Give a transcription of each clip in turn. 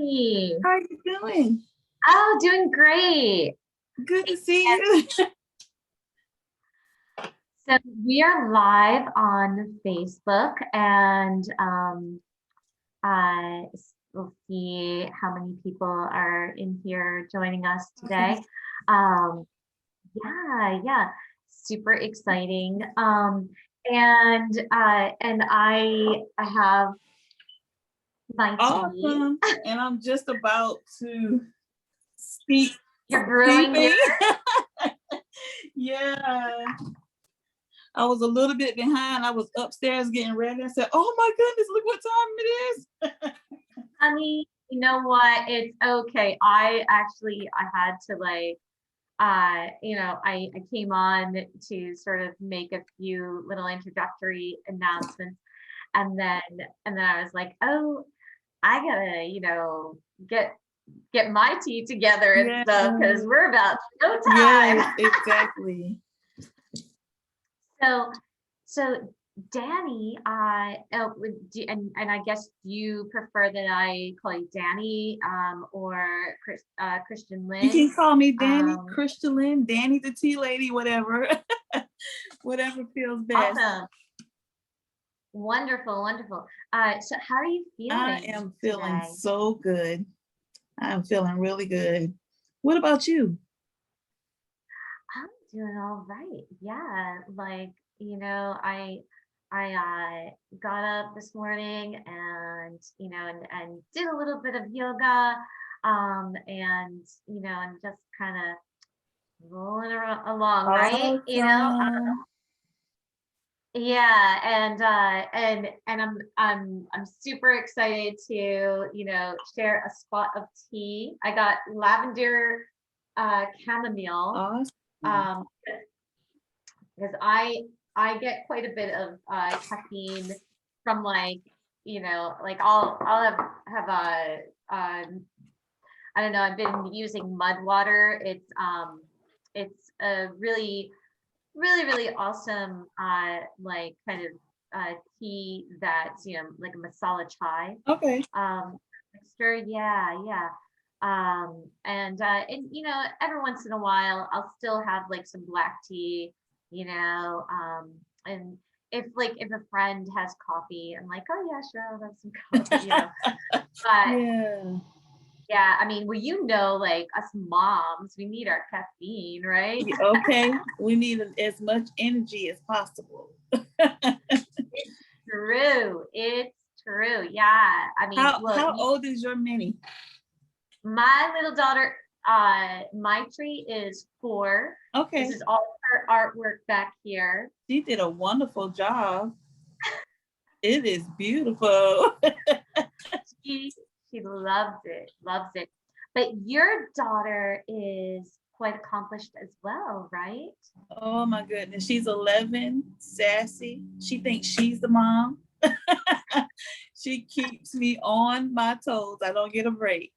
Dani. How are you doing? Oh, doing great. Good to see you. So we are live on Facebook, and we'll see how many people are in here joining us today. Um, yeah, super exciting. And I have my tea. Awesome. And I'm just about to speak. You're brewing your. Yeah. I was a little bit behind. I was upstairs getting ready. I said, oh my goodness, look what time it is. Honey, you know what? It's okay. I had to I came on to sort of make a few little introductory announcements, and then I was like, oh, I gotta, get my tea together and stuff because we're about no time. Yes, exactly. So Dani, and I guess you prefer that I call you Dani, or Christianlyn. You can call me Dani, Christianlyn, Dani the tea lady, whatever, whatever feels best. Awesome. Wonderful. So how are you feeling? I am feeling so good. I'm feeling really good. What about you? I'm doing all right. Yeah, I got up this morning and and did a little bit of yoga, and just kind of rolling along, right? Awesome. Yeah, and I'm super excited to share a spot of tea. I got lavender chamomile. Awesome. Because I get quite a bit of caffeine from I'll have I don't know, I've been using mud water. It's a really awesome kind of tea that's like a masala chai. Okay. Mixture, yeah. And every once in a while I'll still have like some black tea, and if a friend has coffee, I'm like, oh yeah, sure, I'll have some coffee, But yeah, I mean, well, like us moms, we need our caffeine, right? Okay, we need as much energy as possible. It's true. Yeah. I mean, how old is your mini? My little daughter, Maitri, is 4. Okay. This is all her artwork back here. She did a wonderful job. It is beautiful. She loves it. But your daughter is quite accomplished as well, right? Oh my goodness. She's 11, sassy. She thinks she's the mom. She keeps me on my toes. I don't get a break.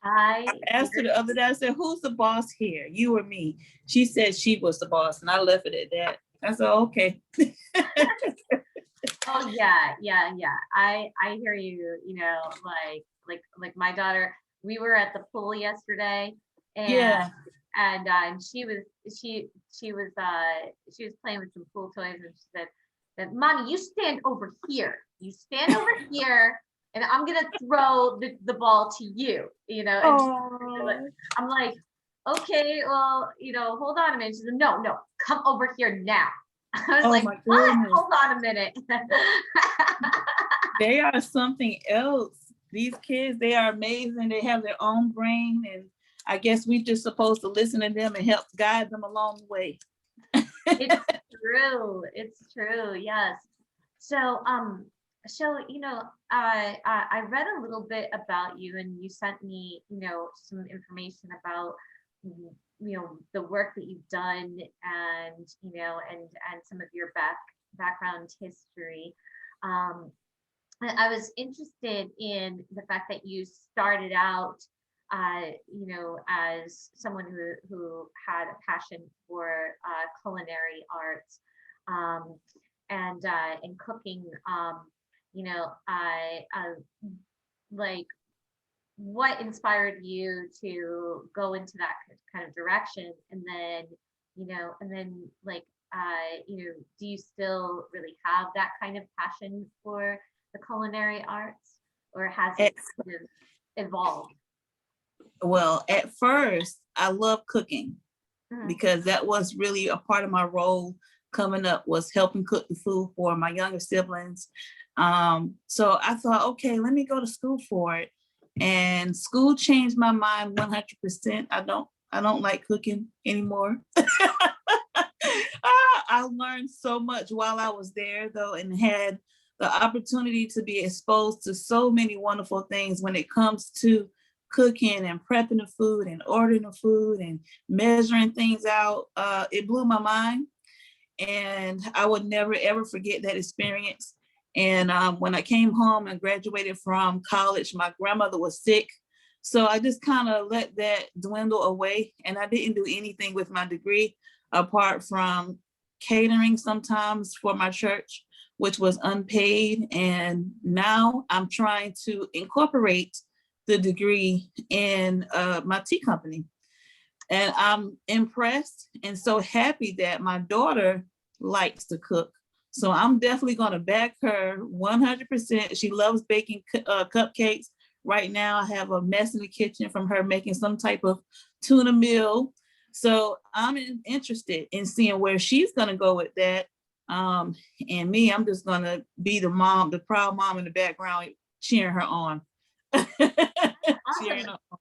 I asked her the other day, I said, who's the boss here? You or me? She said she was the boss, and I left it at that. I said, okay. Oh yeah. I hear you, like my daughter, we were at the pool yesterday, and she was playing with some pool toys, and she said that, Mommy, you stand over here. And I'm gonna throw the ball to you, and I'm like, okay, well, hold on a minute. She said, no, come over here now. I was like, what? Hold on a minute. They are something else. These kids, they are amazing. They have their own brain, and I guess we're just supposed to listen to them and help guide them along the way. It's true. Yes. So, I read a little bit about you, and you sent me, some information about, the work that you've done, and, and some of your background history. I was interested in the fact that you started out, as someone who had a passion for culinary arts, and cooking. like what inspired you to go into that kind of direction, and then like do you still really have that kind of passion for the culinary arts, or has it At, kind of evolved? well, at first, I love cooking Mhm. because that was really a part of my role coming up, was helping cook the food for my younger siblings. So I thought, okay, let me go to school for it. And school changed my mind 100%. I don't like cooking anymore. I learned so much while I was there, though, and had the opportunity to be exposed to so many wonderful things when it comes to cooking and prepping the food and ordering the food and measuring things out. It blew my mind, and I would never ever forget that experience. And when I came home and graduated from college, my grandmother was sick. So I just kind of let that dwindle away. And I didn't do anything with my degree apart from catering sometimes for my church, which was unpaid. And now I'm trying to incorporate the degree in my tea company. And I'm impressed and so happy that my daughter likes to cook. So I'm definitely going to back her 100%. She loves baking cupcakes. Right now, I have a mess in the kitchen from her making some type of tuna meal. So I'm interested in seeing where she's going to go with that. And me, I'm just going to be the mom, the proud mom in the background, cheering her on. Cheering Awesome. her on.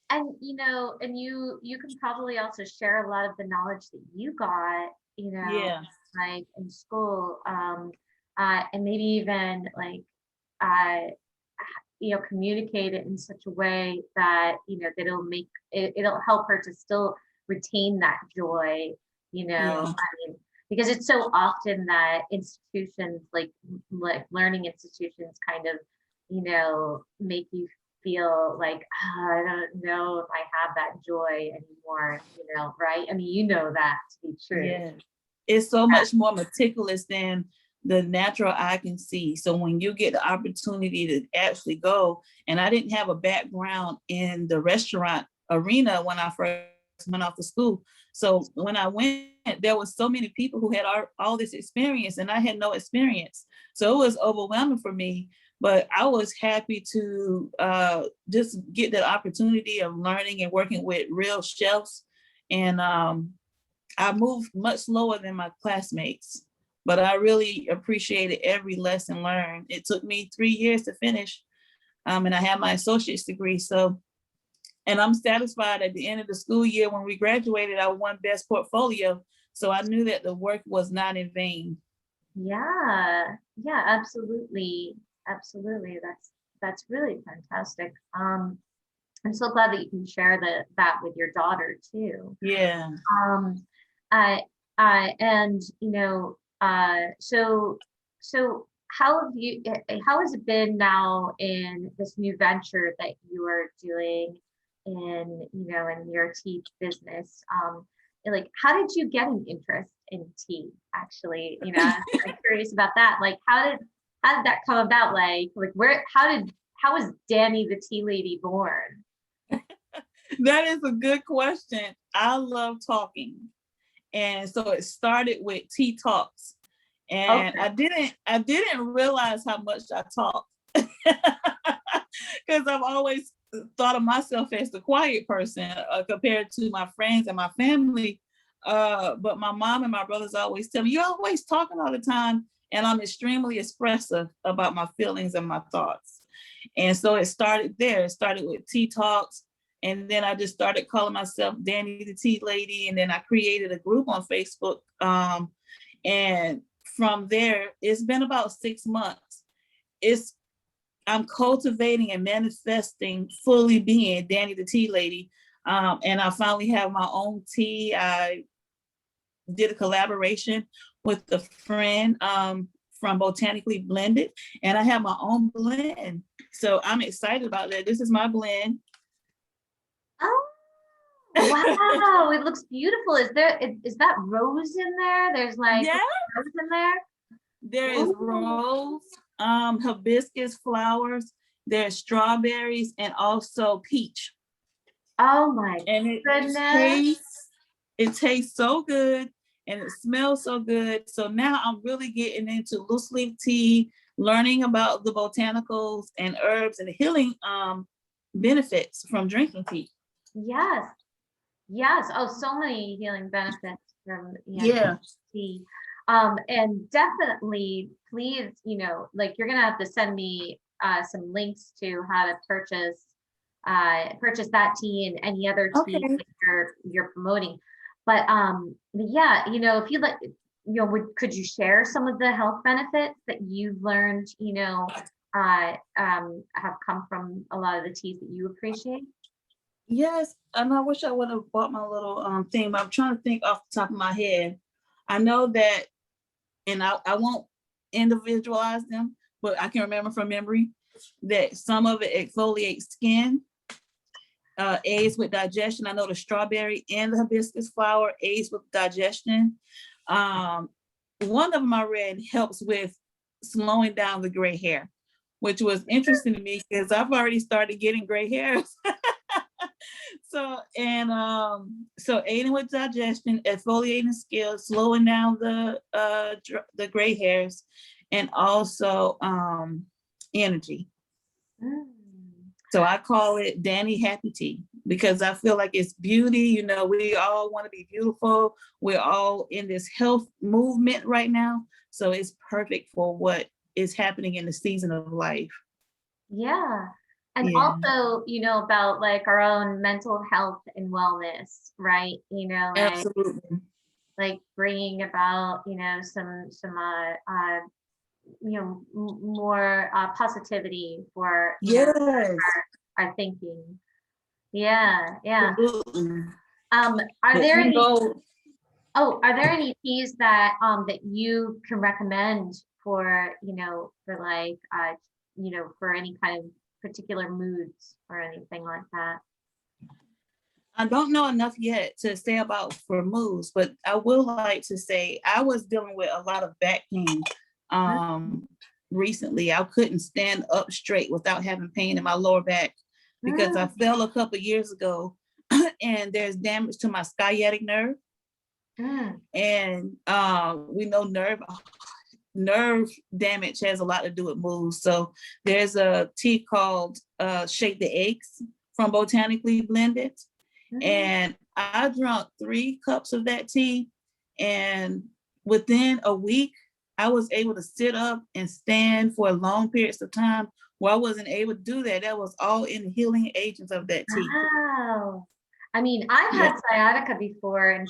And and you can probably also share a lot of the knowledge that you got, Yeah. like in school, and maybe even like uh communicate it in such a way that that it'll help her to still retain that joy, Yeah. I mean, because it's so often that institutions like learning institutions kind of make you feel like, I don't know if I have that joy anymore, right? I mean, that to be true. Yeah. It's so much more meticulous than the natural eye can see. So when you get the opportunity to actually go, and I didn't have a background in the restaurant arena when I first went off to school. So when I went, there was so many people who had all this experience, and I had no experience. So it was overwhelming for me. But I was happy to just get the opportunity of learning and working with real chefs. And I moved much slower than my classmates, but I really appreciated every lesson learned. It took me 3 years to finish, and I have my associate's degree. So, and I'm satisfied at the end of the school year when we graduated, I won best portfolio. So I knew that the work was not in vain. Yeah, yeah, absolutely. Absolutely. That's really fantastic. I'm so glad that you can share that with your daughter too. Yeah. Um, uh, and so how has it been now in this new venture that you are doing in your tea business? Like, how did you get an interest in tea? Actually, I'm curious about that. Like, how did that come about? Like how was Dani the tea lady born? That is a good question. I love talking. And so it started with tea talks. And Okay. I didn't realize how much I talked. Because I've always thought of myself as the quiet person compared to my friends and my family. But my mom and my brothers always tell me, you're always talking all the time. And I'm extremely expressive about my feelings and my thoughts. And so it started there. It started with tea talks. And then I just started calling myself Dani the Tea Lady. And then I created a group on Facebook. And from there, it's been about 6 months. I'm cultivating and manifesting fully being Dani the Tea Lady. And I finally have my own tea. I did a collaboration with a friend from Botanically Blended, and I have my own blend. So I'm excited about that. This is my blend. Oh, wow, it looks beautiful. Is that rose in there? There's like Yeah, rose in there. there is Ooh. rose, hibiscus flowers, there's strawberries, and also peach. Oh my And goodness. it tastes so good, and it smells so good. So now I'm really getting into loose leaf tea, learning about the botanicals and herbs and the healing benefits from drinking tea. Yes. Yes. Oh, so many healing benefits from Yeah. tea. And definitely, please, like you're gonna have to send me some links to how to purchase that tea and any other tea Okay. that you're promoting. But yeah, if you like, could you share some of the health benefits that you've learned, have come from a lot of the teas that you appreciate? Yes, and I wish I would have bought my little thing, but I'm trying to think off the top of my head. I know that, and I won't individualize them, but I can remember from memory that some of it exfoliates skin, aids with digestion. I know the strawberry and the hibiscus flower aids with digestion. One of them I read helps with slowing down the gray hair, which was interesting to me because I've already started getting gray hairs. So aiding with digestion, exfoliating skin, slowing down the gray hairs, and also energy. Mm. So I call it Dani Happy Tea because I feel like it's beauty. We all want to be beautiful. We're all in this health movement right now. So it's perfect for what is happening in the season of life. Yeah. And Yeah. also, about like our own mental health and wellness, right? Absolutely. Like bringing about, more positivity for, Yes. our thinking. Yeah, yeah. Absolutely. Are But there you any, know, are there any teas that you can recommend for, for any kind of particular moods or anything like that? I don't know enough yet to say about for moods, but I will like to say I was dealing with a lot of back pain recently. I couldn't stand up straight without having pain in my lower back because I fell a couple years ago and there's damage to my sciatic nerve. And we know nerve damage has a lot to do with moods. So there's a tea called Shake the Eggs from Botanically Blended. And I drank 3 cups of that tea, and within a week, I was able to sit up and stand for long periods of time where I wasn't able to do that. That was all in the healing agents of that tea. Wow. I mean, I've had sciatica before, and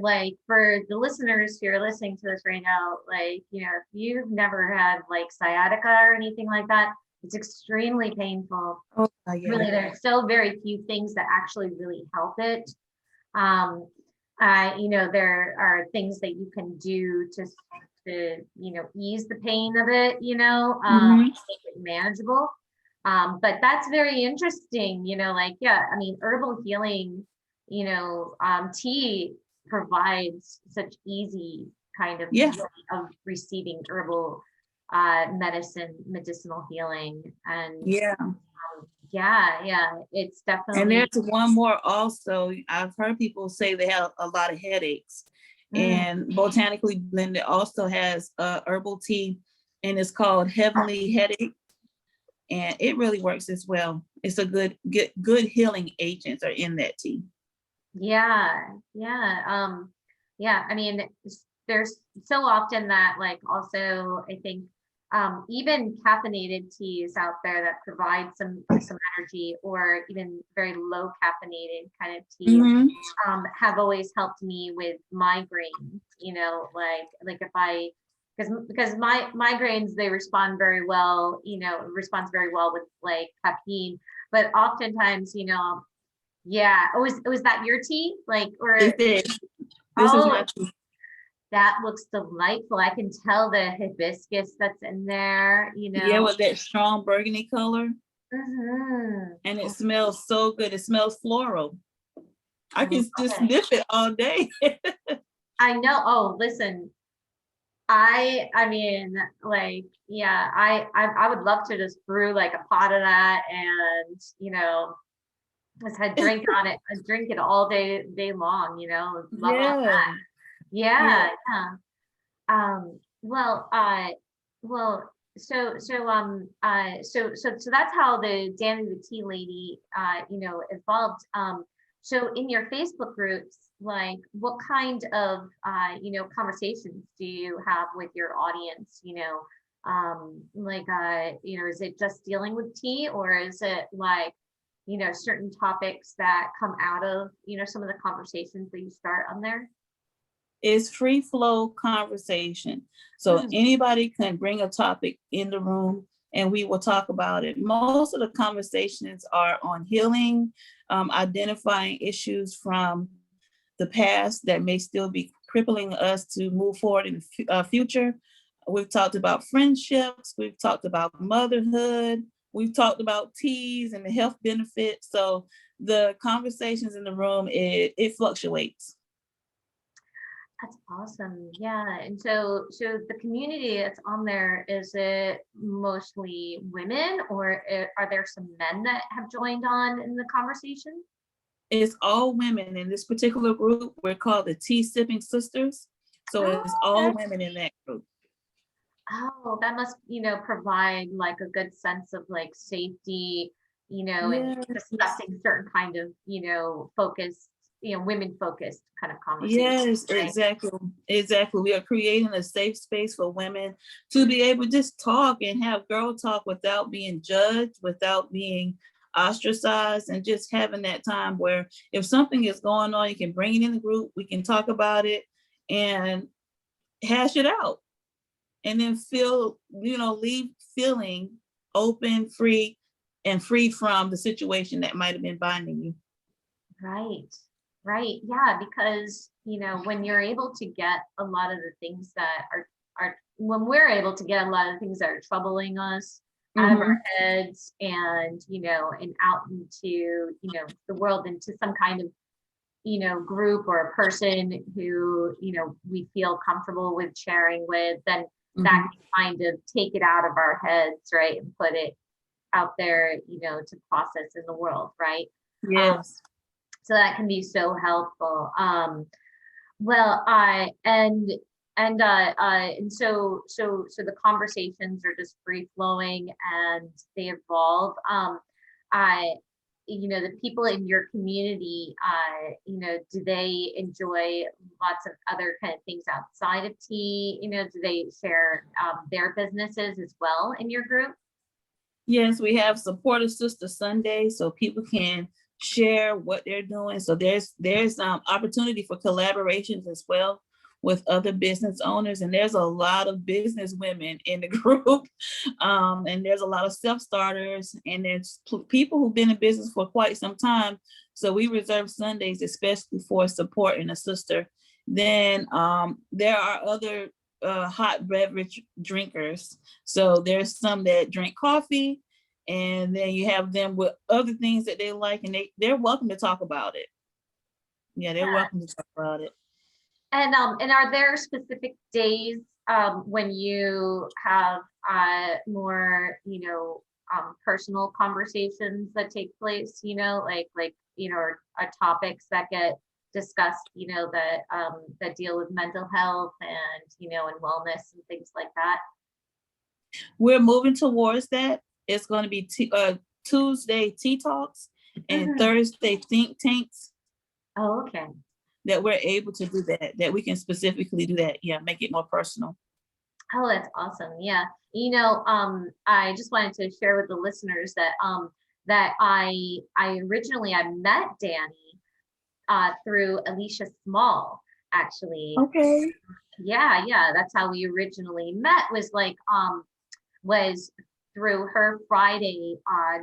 like for the listeners who are listening to this right now, like, if you've never had like sciatica or anything like that, it's extremely painful. Oh, yeah. Really, there's still very few things that actually really help it. There are things that you can do to ease the pain of it, make it manageable. But that's very interesting, I mean, herbal healing, tea provides such easy kind of way of receiving herbal medicinal healing. And yeah, it's definitely. And there's one more also. I've heard people say they have a lot of headaches. And Botanically Blended also has a herbal tea, and it's called Heavenly Headache. And it really works as well. It's a good healing agents are in that tea. Yeah. I mean, there's so often that, like, also I think even caffeinated teas out there that provide some energy, or even very low caffeinated kind of teas have always helped me with migraines. Like if I because my migraines, they respond very well, responds very well with like caffeine, but oftentimes, yeah. Was that your tea? Like, or this is my tea. That looks delightful. I can tell the hibiscus that's in there, Yeah, with that strong burgundy color. And it smells so good. It smells floral. I can just sniff it all day. I know. Oh, listen, I mean, like, yeah, I would love to just brew like a pot of that and, just had drink on it, drink it all day long, love all Yeah, that. yeah. Yeah, yeah. Well, so that's how the Danny the Tea Lady, evolved. So in your Facebook groups, like, what kind of, conversations do you have with your audience? Is it just dealing with tea, or is it like, certain topics that come out of, some of the conversations that you start on there? It's free flow conversation. So Mm. anybody can bring a topic in the room and we will talk about it. Most of the conversations are on healing, identifying issues from the past that may still be crippling us to move forward in the future. We've talked about friendships, we've talked about motherhood, we've talked about teas and the health benefits. So the conversations in the room, it fluctuates. That's awesome. Yeah. And so the community that's on there, is it mostly women, or are there some men that have joined on in the conversation? It's all women in this particular group. We're called the Tea Sipping Sisters. So Oh, it's all okay. women in that group. Oh, that must, provide like a good sense of like safety, and Yes, discussing certain kind of, focused, women focused kind of conversation, yes, right? exactly. Exactly. We are creating a safe space for women to be able to just talk and have girl talk without being judged, without being ostracized, and just having that time where if something is going on, you can bring it in the group, we can talk about it and hash it out. And then leave feeling open, free, and free from the situation that might have been binding you. Right. Right. Yeah, because, when you're able to get a lot of the things that are when we're able to get a lot of the things that are troubling us out of our Mm-hmm. heads, and, and out into, the world, into some kind of, group or a person who, we feel comfortable with sharing with, then that Mm-hmm. can kind of take it out of our heads, right? And put it out there, to process in the world, right? Um, Yes. so that can be so helpful. Well, I and so the conversations are just free flowing and they evolve. I the people in your community, do they enjoy lots of other kind of things outside of tea? Do they share their businesses as well in your group? Yes, we have Supportive Sister Sunday, so people can share what they're doing. So there's opportunity for collaborations as well with other business owners, and there's a lot of business women in the group, and there's a lot of self starters, and there's people who've been in business for quite some time. So we reserve Sundays especially for supporting a sister. Then there are other hot beverage drinkers. So there's some that drink coffee, and then you have them with other things that they like, and they're welcome to talk about it. Yeah, they're welcome to talk about it. And are there specific days when you have more, personal conversations that take place, are topics that get discussed, that deal with mental health and, and wellness and things like that? We're moving towards that. It's going to be Tuesday tea talks and Mhm. Thursday think tanks, Oh, okay. that we're able to do that we can specifically do that. Yeah, make it more personal. Oh, that's awesome. Yeah. I just wanted to share with the listeners that that I originally I met Danny through Alicia Small, actually. Okay. Yeah, yeah. That's how we originally met, was through her Friday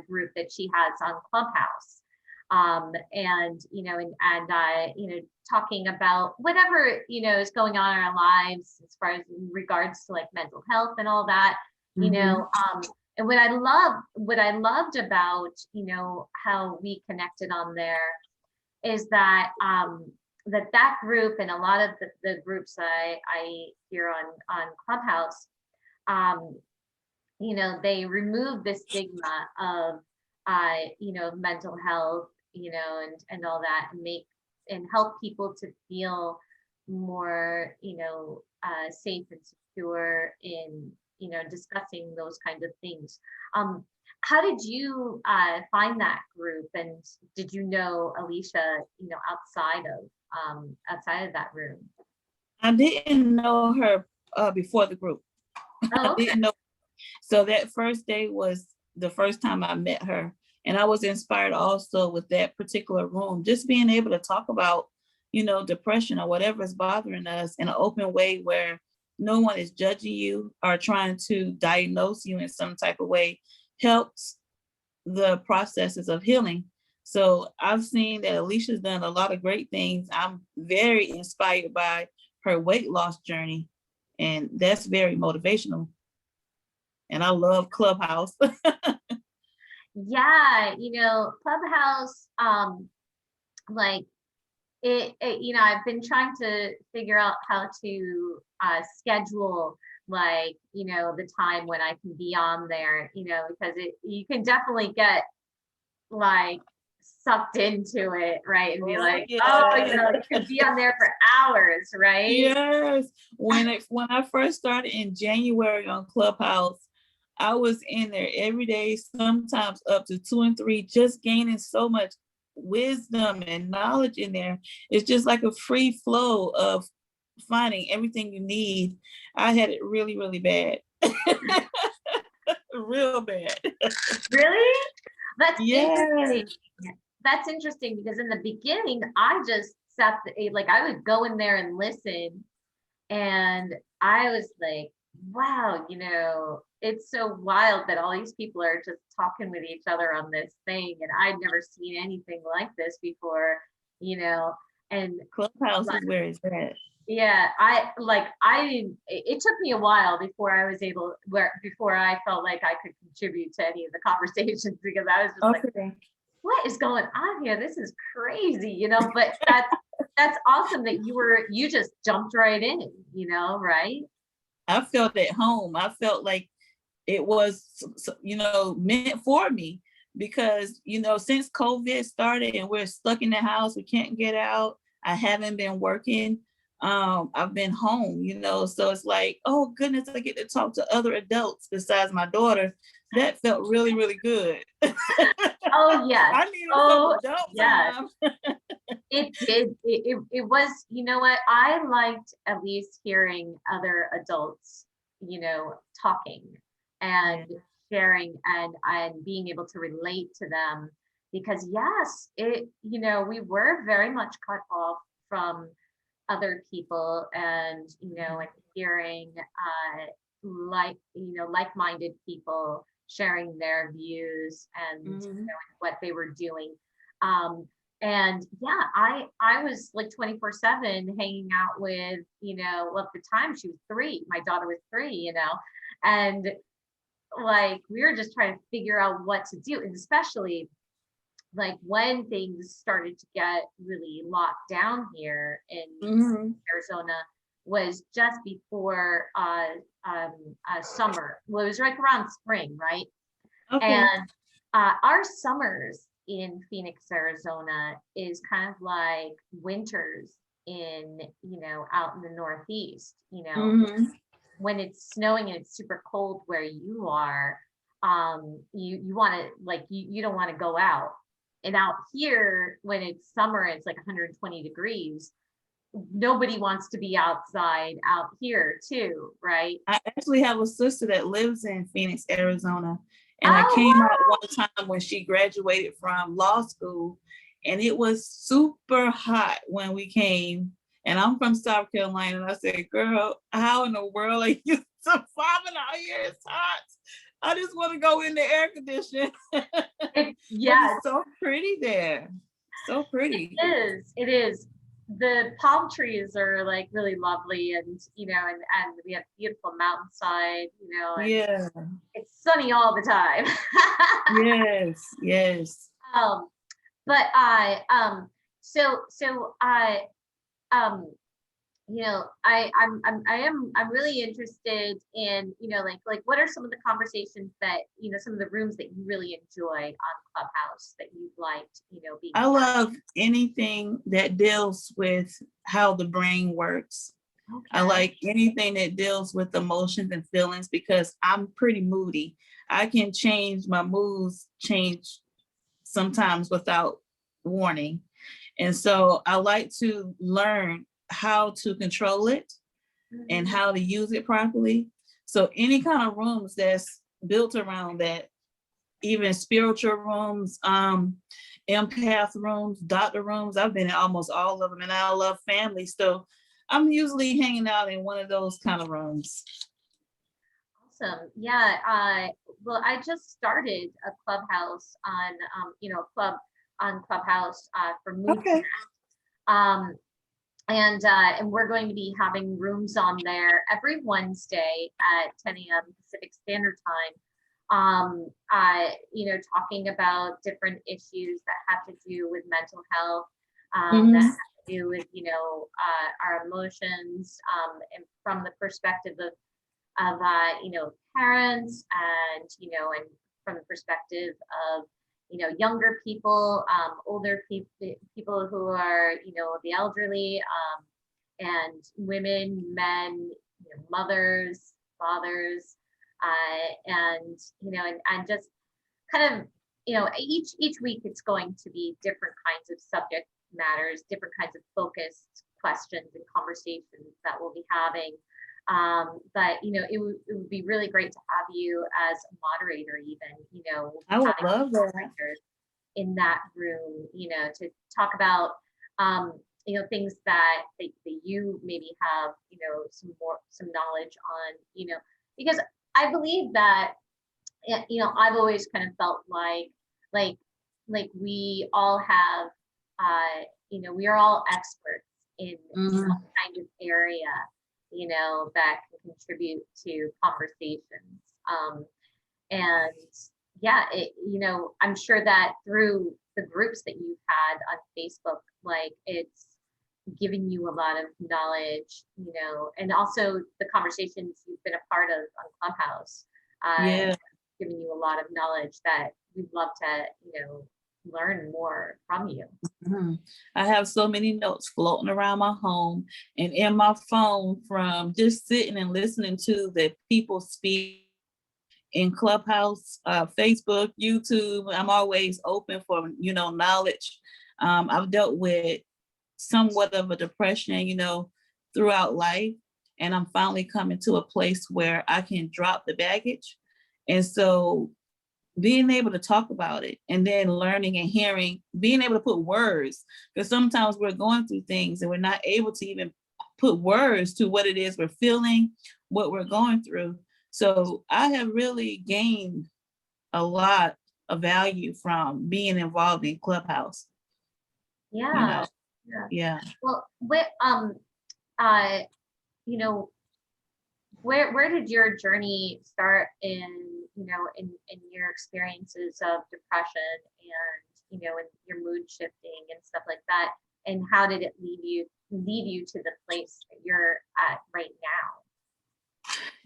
group that she has on Clubhouse. And talking about whatever is going on in our lives as far as in regards to like mental health and all that. Mm-hmm. And what I loved about how we connected on there is that that group and a lot of the groups I hear on Clubhouse, um, you know, they remove the stigma of, you know, mental health, you know, and all that, and make and help people to feel more, you know, safe and secure in, you know, discussing those kinds of things. How did you find that group, and did you know Alicia, you know, outside of that room? I didn't know her before the group. I Oh, okay. didn't know. So that first day was the first time I met her. And I was inspired also with that particular room, just being able to talk about, you know, depression or whatever is bothering us in an open way where no one is judging you or trying to diagnose you in some type of way, helps the processes of healing. So I've seen that Alicia's done a lot of great things. I'm very inspired by her weight loss journey, and that's very motivational. And I love Clubhouse. Yeah, you know, Clubhouse, like you know, I've been trying to figure out how to schedule, like, you know, the time when I can be on there, you know, because you can definitely get like sucked into it, right? And be Oh, like, oh, you yeah. know, you can be on there for hours, right? Yes. When I first started in January on Clubhouse, I was in there every day, sometimes up to 2 and 3, just gaining so much wisdom and knowledge in there. It's just like a free flow of finding everything you need. I had it really, really bad. Real bad. Really? That's Yes. interesting. That's interesting because in the beginning, I just sat, like, I would go in there and listen, and I was like, wow, you know, it's so wild that all these people are just talking with each other on this thing. And I'd never seen anything like this before, you know, and Clubhouse like, is where it's at. yeah, I didn't, it took me a while before I was able, before I felt like I could contribute to any of the conversations because I was just like, Okay. what is going on here? This is crazy, you know, but that's awesome that you just jumped right in, you know, right? I felt at home. I felt like it was, you know, meant for me because, you know, since COVID started and we're stuck in the house, we can't get out. I haven't been working. I've been home, you know, so it's like, oh goodness, I get to talk to other adults besides my daughter. That felt really, really good. Oh yes. I needed some Oh adult yes. time. It did. It was, you know what? I liked at least hearing other adults, you know, talking Yeah. and sharing and being able to relate to them because yes, you know, we were very much cut off from other people and, you know, and hearing like, you know, like-minded people sharing their views and, you Mhm. know, what they were doing. Um, and yeah, I was like 24/7 hanging out with, you know, well, at the time she was 3, my daughter was 3, you know, and like we were just trying to figure out what to do, and especially like when things started to get really locked down here in Mhm. Arizona was just before summer. Well, it was right around spring, right? Okay. And our summers in Phoenix, Arizona is kind of like winters in, you know, out in the Northeast, you know, Mhm. when it's snowing and it's super cold where you are, you want to like, you don't want to go out. And out here, when it's summer, it's like 120 degrees. Nobody wants to be outside out here too, right? I actually have a sister that lives in Phoenix, Arizona. And I Oh, came out wow. one time when she graduated from law school, and it was super hot when we came. And I'm from South Carolina. And I said, girl, how in the world are you surviving out here? It's hot. I just want to go in the air conditioning. But Yes, it's so pretty there. So pretty. it is. It is. The palm trees are like really lovely, and you know, and we have beautiful mountainside, you know, and Yeah. it's sunny all the time. Yes. Yes. um, but I so I'm really interested in, like what are some of the conversations that, some of the rooms that you really enjoy on Clubhouse that you've liked, being I a part love anything that deals with how the brain works. of? I Okay. like anything that deals with emotions and feelings because I'm pretty moody. I can change my moods, change sometimes without warning. And so I like to learn how to control it and Mhm. how to use it properly. So any kind of rooms that's built around that, even spiritual rooms, empath rooms, doctor rooms, I've been in almost all of them, and I love family. So I'm usually hanging out in one of those kind of rooms. Awesome. Yeah. Well, I just started a clubhouse on, club on Clubhouse for Okay. MoodConnect. Um, and we're going to be having rooms on there every Wednesday at 10 a.m. Pacific Standard Time. Talking about different issues that have to do with mental health, that Mm-hmm. have to do with, our emotions, and from the perspective of parents, and from the perspective of younger people, older people who are the elderly, and women, men, mothers, fathers, and just kind of each week it's going to be different kinds of subject matters, different kinds of focused questions and conversations that we'll be having. But it would be really great to have you as a moderator, even we'll be I would having love that. moderators in that room, to talk about things that you maybe have some knowledge on, because I believe that I've always kind of felt like we all have we are all experts in Mm-hmm. some kind of area, that can contribute to conversations. And yeah, I'm sure that through the groups that you've had on Facebook, like it's giving you a lot of knowledge, and also the conversations you've been a part of on Clubhouse, Yeah. giving you a lot of knowledge that we'd love to, learn more from you. Mhm. I have so many notes floating around my home and in my phone from just sitting and listening to the people speak in Clubhouse, Facebook, YouTube. I'm always open for, knowledge. I've dealt with somewhat of a depression, throughout life. And I'm finally coming to a place where I can drop the baggage. And so being able to talk about it and then learning and hearing, being able to put words, because sometimes we're going through things and we're not able to even put words to what it is we're feeling, what we're going through. So I have really gained a lot of value from being involved in Clubhouse, you Yeah. know. Yeah. Yeah. Well, uh, you know, where did your journey start in your experiences of depression and in your mood shifting and stuff like that, and how did it lead you to the place that you're at right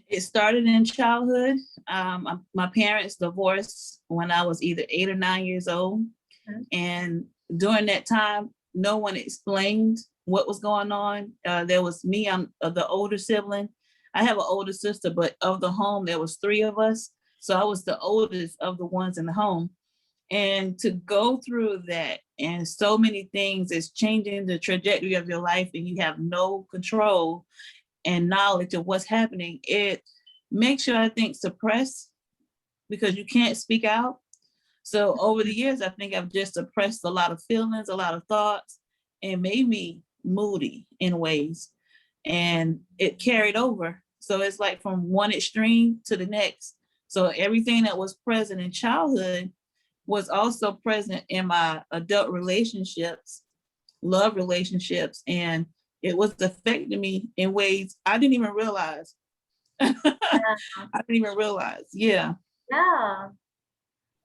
It started in childhood. My parents divorced when I was either 8 or 9 years old. now? And during that time, no one explained what was going on. There was me, I'm the older sibling. I have an older sister, but of the home, there was three of us. So I was the oldest of the ones in the home. And to go through that and so many things is changing the trajectory of your life and you have no control and knowledge of what's happening, it makes you, I think, suppressed because you can't speak out. So over the years, I think I've just suppressed a lot of feelings, a lot of thoughts, and made me moody in ways. And it carried over. So it's like from one extreme to the next. So everything that was present in childhood was also present in my adult relationships, love relationships, and it was affecting me in ways I didn't even realize. Yeah. I didn't even realize. Yeah. Yeah.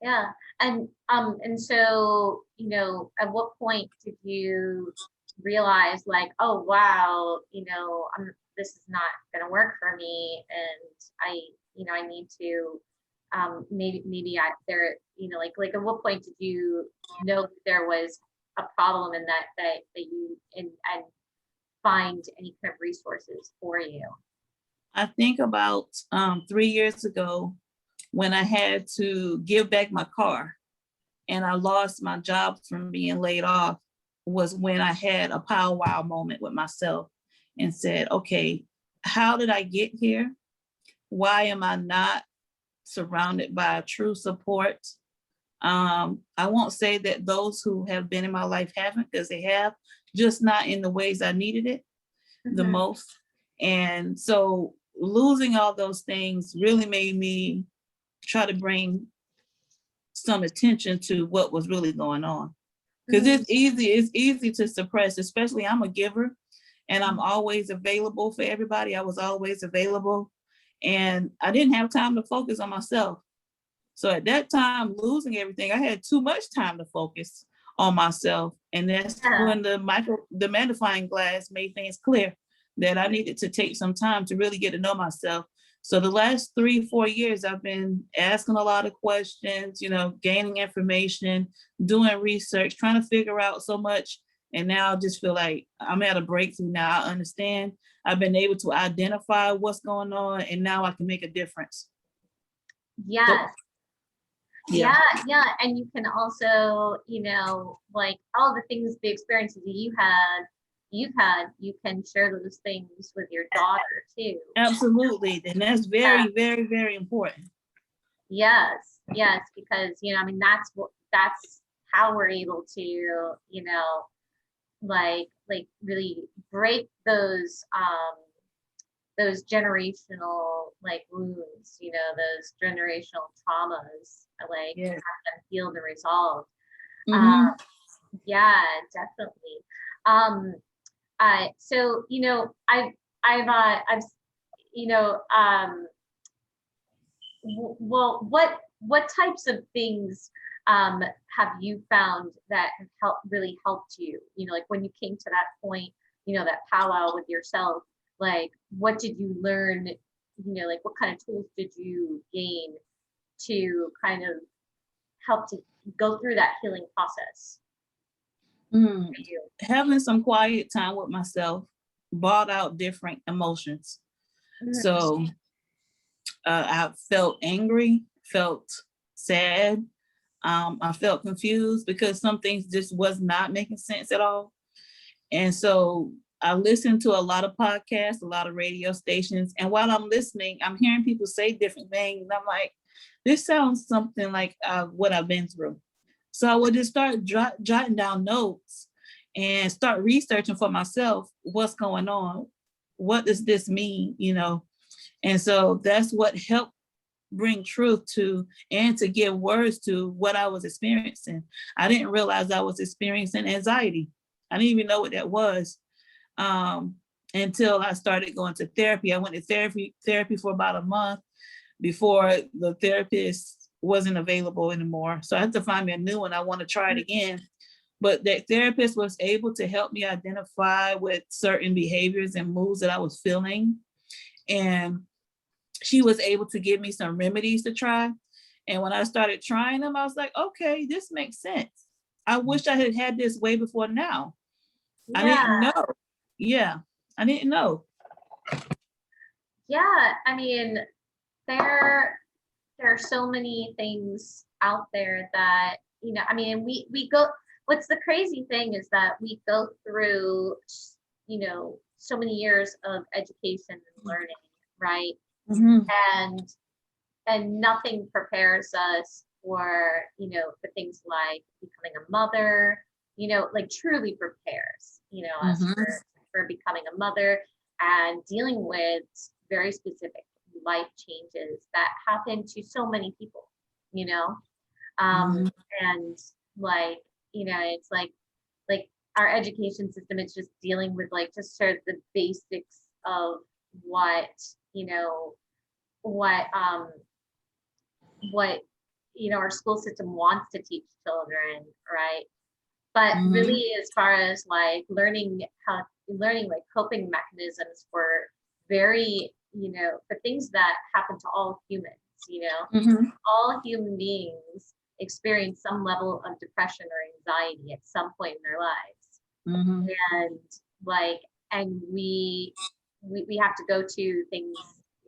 Yeah. And so, at what point did you realize like, oh wow, this is not gonna work for me, and I need to maybe there, like at what point did you know that there was a problem in that you and find any kind of resources for you? I think about 3 years ago when I had to give back my car and I lost my job from being laid off, was when I had a powwow moment with myself and said, okay, how did I get here? Why am I not surrounded by true support? I won't say that those who have been in my life haven't, because they have, just not in the ways I needed it the Mhm. most. And so losing all those things really made me try to bring some attention to what was really going on. Because Mhm. it's easy to suppress, especially I'm a giver and I'm always available for everybody. I was always available and I didn't have time to focus on myself. So at that time, losing everything, I had too much time to focus on myself. And that's Yeah. when the magnifying glass made things clear that I needed to take some time to really get to know myself. So the last 3, 4 years, I've been asking a lot of questions, gaining information, doing research, trying to figure out so much. And now I just feel like I'm at a breakthrough now. I understand. I've been able to identify what's going on, and now I can make a difference. So, Yes. yeah. Yeah, and you can also, like all the things, the experiences that you can share those things with your daughter too. Absolutely. And that's Yeah. very, very, very important. Yes, because that's how we're able to, like really break those generational like wounds, those generational traumas, like have Yes. them healed and resolved. Mm-hmm. Yeah, definitely. Um, so I've you know well, what types of things have you found that have really helped you? Like when you came to that point, that powwow with yourself, like what did you learn? Like what kind of tools did you gain to kind of help to go through that healing process Mm. for you? Having some quiet time with myself brought out different emotions. Mhm. So I felt angry, felt sad. I felt confused because some things just was not making sense at all. And so I listened to a lot of podcasts, a lot of radio stations. And while I'm listening, I'm hearing people say different things. And I'm like, this sounds something like what I've been through. So I would just start jotting down notes and start researching for myself what's going on. What does this mean? And so that's what helped bring truth to and to give words to what I was experiencing. I didn't realize I was experiencing anxiety. I didn't even know what that was um, until I started going to therapy. I went to therapy for about a month before the therapist wasn't available anymore. So I had to find me a new one. I want to try it again. But that therapist was able to help me identify with certain behaviors and moods that I was feeling. And she was able to give me some remedies to try. And when I started trying them, I was like, okay, this makes sense. I wish I had had this way before now. I Yeah, didn't know. Yeah, I didn't know. yeah. I mean, there are so many things out there that I mean we go, what's the crazy thing is that we go through so many years of education and learning, right? Mhm. and and nothing prepares us for things like becoming a mother, like truly prepares us Mhm. for becoming a mother and dealing with very specific life changes that happen to so many people, you know um Mhm. and like it's like our education system is just dealing with like just sort of the basics of what you know what what our school system wants to teach children, right? But Mhm. really, as far as like learning like coping mechanisms for very, for things that happen to all humans, Mhm. all human beings experience some level of depression or anxiety at some point in their lives. Mhm. And like, and we have to go to things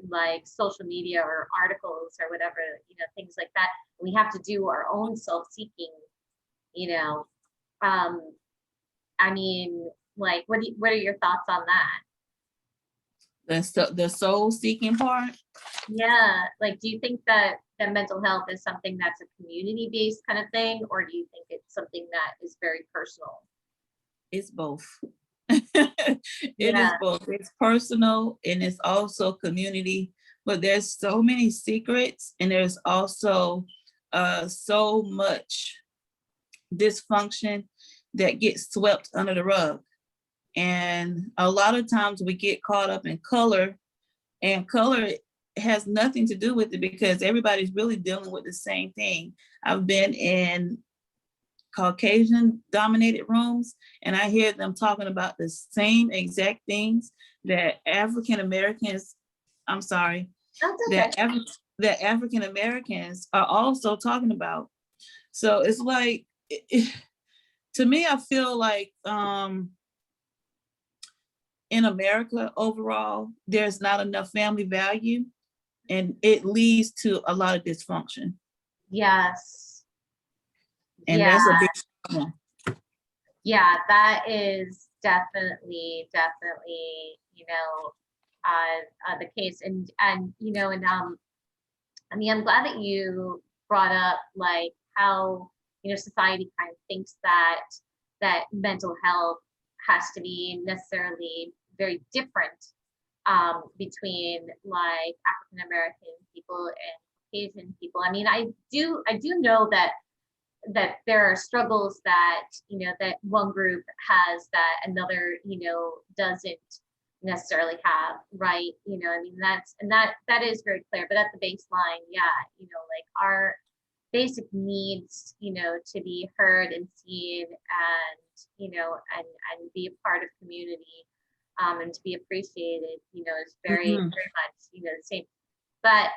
like social media or articles or whatever, things like that. We have to do our own self-seeking, you know. Um, I mean, like, what are your thoughts on that? The soul seeking part. Yeah, like, do you think that mental health is something that's a community-based kind of thing, or do you think it's something that is very personal? It's both. It Yeah, is both. It's personal and it's also community. But there's so many secrets, and there's also so much dysfunction that gets swept under the rug. And a lot of times we get caught up in color, and color has nothing to do with it because everybody's really dealing with the same thing. I've been in Caucasian dominated rooms, and I hear them talking about the same exact things that African Americans, I'm sorry, that's okay. that African Americans are also talking about. So it's like, to me, I feel like in America overall, there's not enough family value, and it leads to a lot of dysfunction. Yes. And Yeah, that's a big problem. yeah, that is definitely, the case. And I mean, I'm glad that you brought up like how, society kind of thinks that mental health has to be necessarily very different between like African American people and Caucasian people. I mean, I do know that there are struggles that that one group has that another doesn't necessarily have, right? I mean, that is very clear, but at the baseline, yeah, like our basic needs, to be heard and seen, and and be a part of community, and to be appreciated, is very Mhm. very much the same. But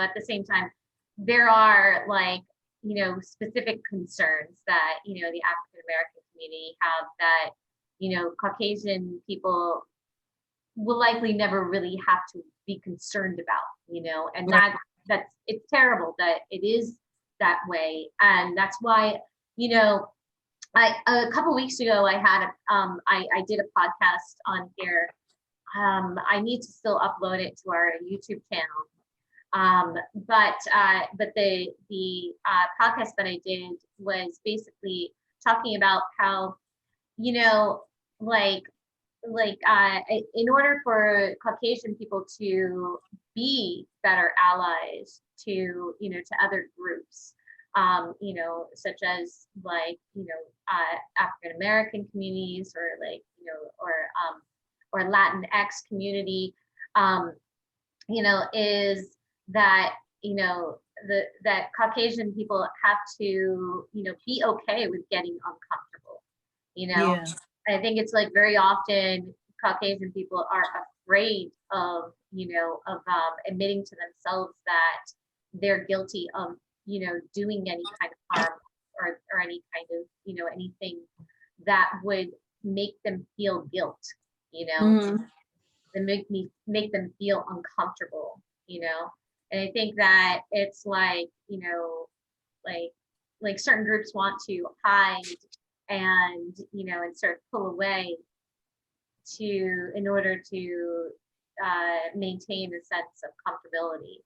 at the same time, there are like specific concerns that the African American community have that Caucasian people will likely never really have to be concerned about, and Right. that's it's terrible that it is that way. And that's why, you know, a couple weeks ago I had I did a podcast on here. I need to still upload it to our YouTube channel. But the podcast that I did was basically talking about how, you know, like in order for Caucasian people to be better allies to to other groups, such as like African American communities, or like or Latinx community, um, is that that Caucasian people have to be okay with getting uncomfortable. You know, Yeah. I think it's like very often Caucasian people are afraid of admitting to themselves that they're guilty of doing any kind of harm, or any kind of anything that would make them feel guilt. You know, Mhm. that make them feel uncomfortable. And I think that it's like like certain groups want to hide and and sort of pull away to in order to maintain a sense of comfortability.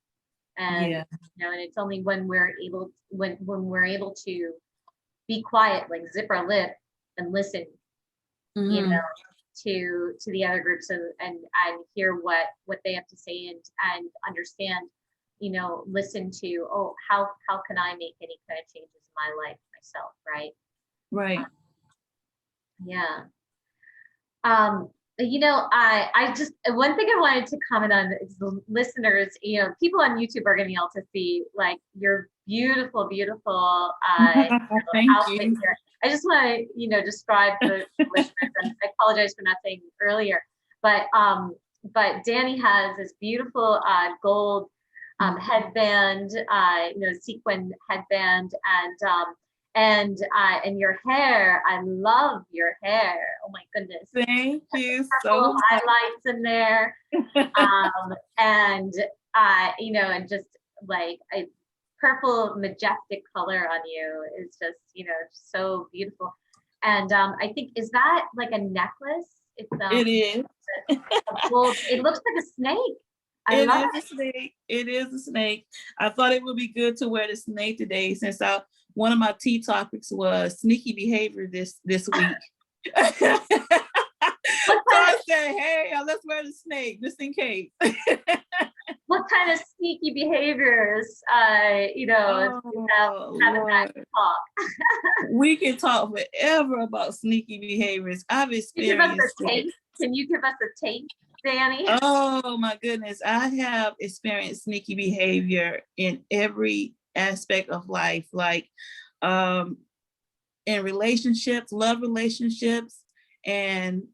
And Yeah. and it's only when we're able to be quiet, like zip our lip and listen, you know Mhm. to the other groups, and hear what they have to say, and understand, listen to, oh, how can I make any kind of changes in my life myself, right? Right. Yeah. I just, one thing I wanted to comment on is the listeners, people on YouTube are going to be able to see like your beautiful Thank outfit you. here. I just want to, describe the listeners, and I apologize for not saying earlier, but Dani has this beautiful gold headband, sequin headband, and your hair. I love your hair. Oh my goodness. Thank you Purple so much. highlights in there, and and just like a purple majestic color on you is just so beautiful. And I think, is that like a necklace? It is. Gold. It looks like a snake. It is a snake. It is a snake. I thought it would be good to wear the snake today, since one of my tea topics was sneaky behavior this week. So I said, hey, let's wear the snake just in case. What kind of sneaky behaviors, having that talk? We can talk forever about sneaky behaviors. I've experienced it. Can you give us a taste, Dani? Oh my goodness. I have experienced sneaky behavior in every aspect of life, like in relationships, love relationships, and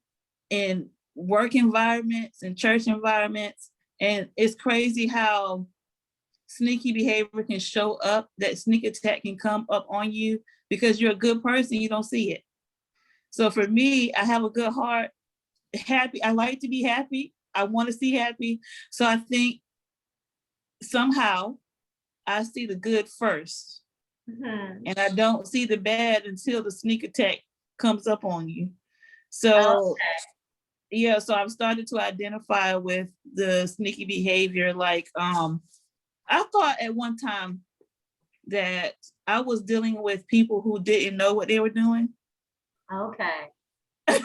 in work environments and church environments. And it's crazy how sneaky behavior can show up, that sneak attack can come up on you because you're a good person, you don't see it. So for me, I have a good heart, happy. I like to be happy. I want to see happy. So I think somehow I see the good first. Mm-hmm. And I don't see the bad until the sneak attack comes up on you. So yeah, so I've started to identify with the sneaky behavior. Like, I thought at one time that I was dealing with people who didn't know what they were doing. Okay. But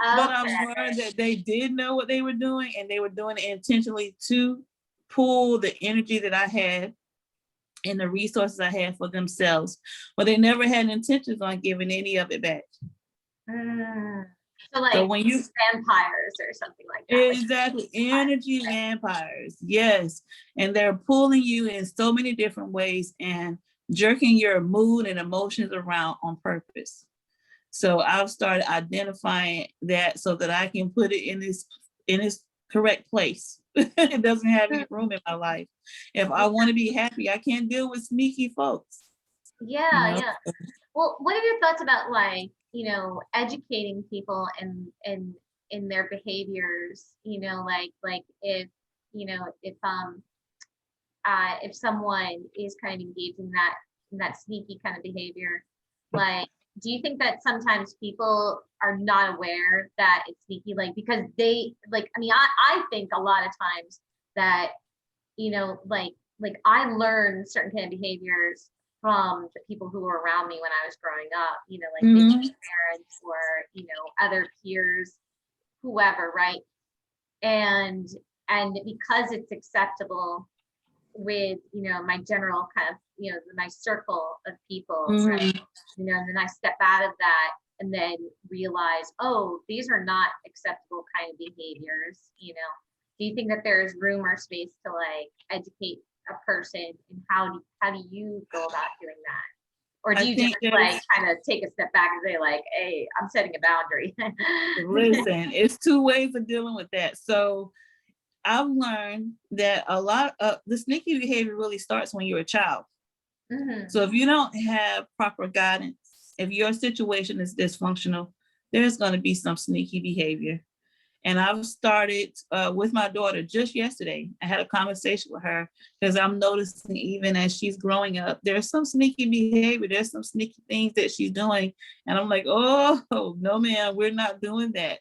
I've learned that they did know what they were doing, and they were doing it intentionally to pull the energy that I had and the resources I had for themselves, but they never had intentions on giving any of it back. So when you vampires or something like that. Exactly. Energy vampires. Yes. And they're pulling you in so many different ways and jerking your mood and emotions around on purpose. So I've started identifying that so that I can put it in its correct place. It doesn't have any room in my life. If I want to be happy, I can't deal with sneaky folks. Yeah. Well, what are your thoughts about educating people in their behaviors? Like if someone is kind of engaged in that sneaky kind of behavior, like, do you think that sometimes people are not aware that it's sneaky, because they I think a lot of times that I learned certain kind of behaviors from the people who were around me when I was growing up, maybe my parents or other peers, whoever, right? And because it's acceptable with my general kind of my circle of people, right? And then I step out of that and then realize, oh, these are not acceptable kind of behaviors. Do you think that there's room or space to educate a person, and how do you go about doing that? Or do you just kind of take a step back and say hey, I'm setting a boundary? Listen, it's two ways of dealing with that. So I've learned that a lot of the sneaky behavior really starts when you're a child. Mm-hmm. So if you don't have proper guidance, if your situation is dysfunctional, there's going to be some sneaky behavior. And I've started with my daughter just yesterday. I had a conversation with her because I'm noticing, even as she's growing up, there's some sneaky behavior. There's some sneaky things that she's doing. And I'm like, oh, no, man, we're not doing that.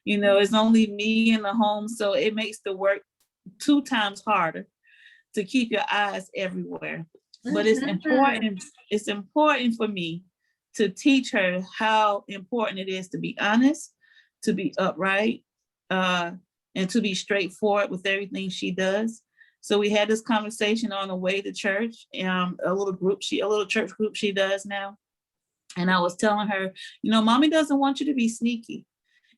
It's only me in the home. So it makes the work 2 times harder to keep your eyes everywhere. But it's important. It's important for me to teach her how important it is to be honest, to be upright, and to be straightforward with everything she does. So we had this conversation on the way to church, a little church group she does now. And I was telling her, mommy doesn't want you to be sneaky.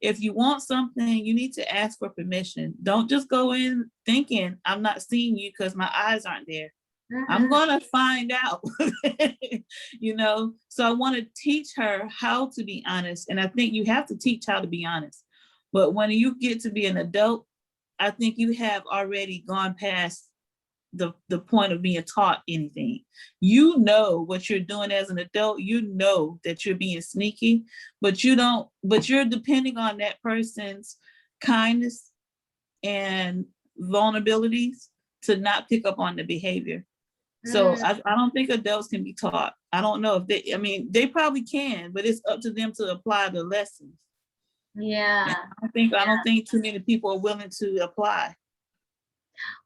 If you want something, you need to ask for permission. Don't just go in thinking I'm not seeing you because my eyes aren't there. I'm Mhm. gonna find out, you know. So I want to teach her how to be honest. And I think you have to teach how to be honest. But when you get to be an adult, I think you have already gone past the point of being taught anything. You know what you're doing as an adult, you know that you're being sneaky, but you don't, but you're depending on that person's kindness and vulnerabilities to not pick up on the behavior. So Mm, I don't think adults can be taught. I don't know if they, I mean, they probably can, but it's up to them to apply the lessons. And yeah. I Yeah. don't think too many people are willing to apply.